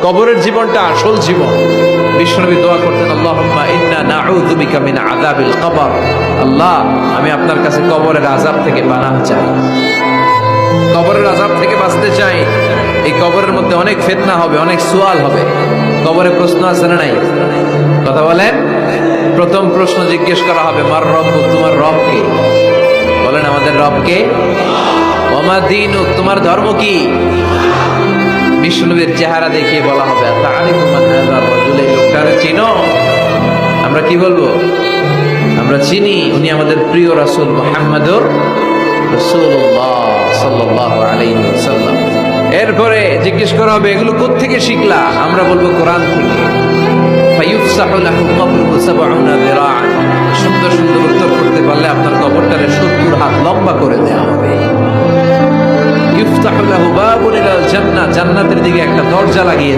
কবরের জীবনটা আসল জীবন। বিশ্বনবী দোয়া করতেন, আল্লাহুম্মা ইন্না নাউযু বিকা মিন আযাবিল কবর। আল্লাহ, আমি আপনার কাছে কবরের আযাব থেকে পানাহ চাই, কবরের আযাব থেকে বাঁচতে চাই। এই কবরের মধ্যে অনেক ফিতনা হবে, অনেক সুয়াল হবে। কবরে প্রশ্ন আছে না নাই? কথা বলেন। প্রথম প্রশ্ন জিজ্ঞেস করা হবে, মার রব্বুক, তোমার রব কে? বলেন, আমাদের রব কে? ওমা দীনুক, তোমার ধর্ম কি? বিশ্বনবীর চেহারা দেখিয়ে বলা হবে, তাআরিফু মান হাযা রাজুল, এই লোকটারে চিনো? আমরা কি বলবো? আমরা চিনি, উনি আমাদের প্রিয় রাসূল মুহাম্মদুর রাসূলুল্লাহ সাল্লাল্লাহু আলাইহি ওয়াসাল্লাম। এরপরে জিজ্ঞেস করা হবে, এগুলো কোত্থেকে শিখলা? আমরা বলবো, কোরআন থেকে। ফায়ুফসাহু লাহু কবরুহু ৭০ যিরাআন। সুন্দর সুন্দর উত্তর করতে পারলে আপনার কবরটারে ৭০ হাত লম্বা করে দেওয়া হবে। ইফতাহু লাহু বাবুন ইলাল জান্নাহ, জান্নাতের দিকে একটা দরজা লাগিয়ে